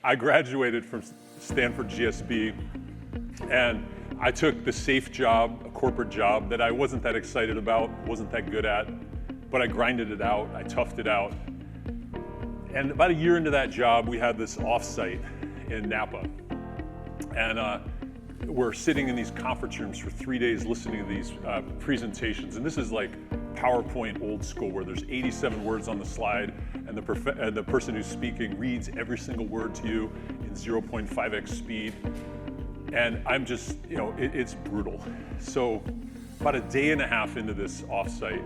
I graduated from Stanford GSB, and I took the safe job, a corporate job that I wasn't that excited about, wasn't that good at, but I grinded it out, I toughed it out. And about a year into that job, we had this offsite in Napa. And we're sitting in these conference rooms for 3 days listening to these presentations. And this is like PowerPoint old school, where there's 87 words on the slide, and the person who's speaking reads every single word to you in 0.5x speed. And I'm just, it's brutal. So about a day and a half into this offsite,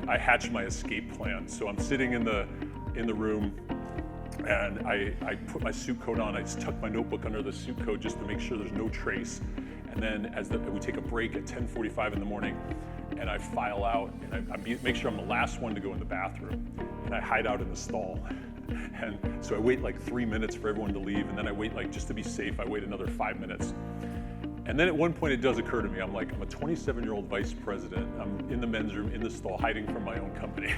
I hatched my escape plan. So I'm sitting in the room, and I put my suit coat on. I just tuck my notebook under the suit coat just to make sure there's no trace. And then we take a break at 10:45 in the morning, and I file out, and I make sure I'm the last one to go in the bathroom, and I hide out in the stall. And so I wait like 3 minutes for everyone to leave, and then I wait, like, just to be safe, I wait another 5 minutes. And then at one point it does occur to me, I'm a 27-year-old vice president. I'm in the men's room, in the stall, hiding from my own company.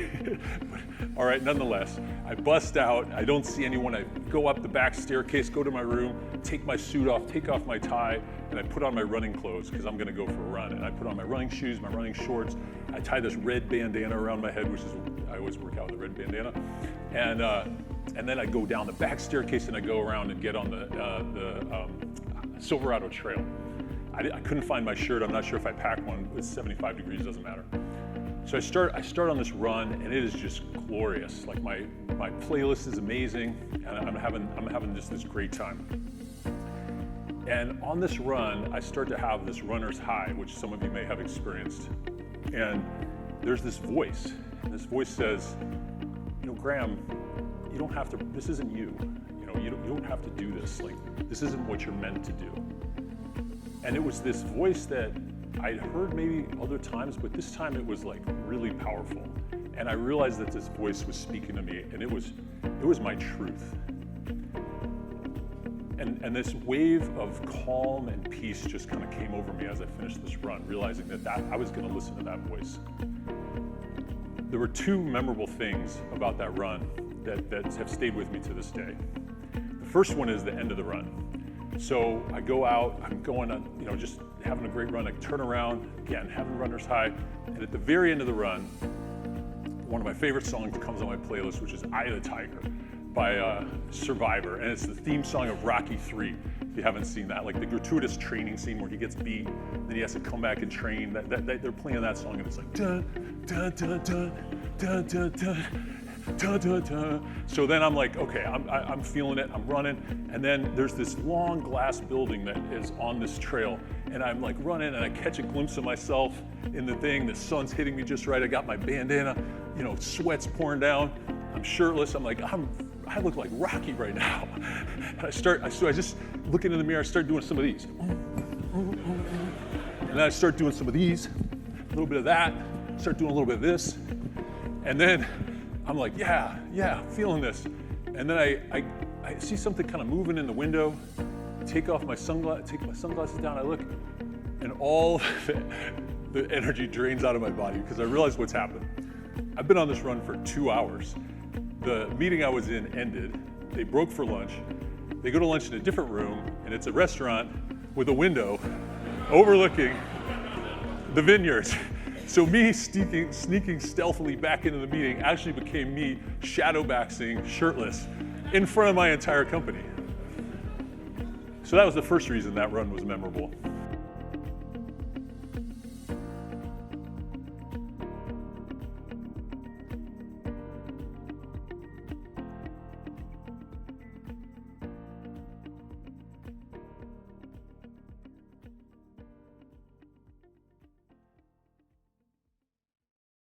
But, all right, nonetheless, I bust out, I don't see anyone. I go up the back staircase, go to my room, take my suit off, take off my tie, and I put on my running clothes because I'm gonna go for a run. And I put on my running shoes, my running shorts. I tie this red bandana around my head, I always work out with a red bandana. And then I go down the back staircase, and I go around and get on the Silverado Trail. I couldn't find my shirt. I'm not sure if I packed one. It's 75 degrees, doesn't matter. So I start on this run, and it is just glorious. Like my playlist is amazing, and I'm having just this great time. And on this run, I start to have this runner's high, which some of you may have experienced. And there's this voice, and this voice says, Graham, you don't have to. This isn't you. You don't have to do this. Like, this isn't what you're meant to do. And it was this voice that I'd heard maybe other times, but this time it was like really powerful. And I realized that this voice was speaking to me, and it was my truth. And this wave of calm and peace just kind of came over me as I finished this run, realizing that I was going to listen to that voice. There were two memorable things about that run that have stayed with me to this day. The first one is the end of the run. So I go out, I'm going on, just having a great run. I turn around, again, having runner's high. And at the very end of the run, one of my favorite songs comes on my playlist, which is Eye of the Tiger by Survivor. And it's the theme song of Rocky III, if you haven't seen that. Like the gratuitous training scene where he gets beat, then he has to come back and train. They're playing that song, and it's like, dun, dun, dun, dun, dun, dun, dun. Da, da, da. So then I'm like, okay, I'm feeling it, I'm running, and then there's this long glass building that is on this trail, and I'm like running, and I catch a glimpse of myself in the thing, the sun's hitting me just right, I got my bandana, sweat's pouring down, I'm shirtless, I'm like, I look like Rocky right now. And I just looking in the mirror, I start doing some of these. And then I start doing some of these, a little bit of that, start doing a little bit of this, and then I'm like, yeah, feeling this. And then I see something kind of moving in the window, take my sunglasses down, I look, and all the energy drains out of my body because I realize what's happened. I've been on this run for 2 hours. The meeting I was in ended, they broke for lunch, they go to lunch in a different room, and it's a restaurant with a window overlooking the vineyards. So me sneaking stealthily back into the meeting actually became me shadowboxing shirtless in front of my entire company. So that was the first reason that run was memorable.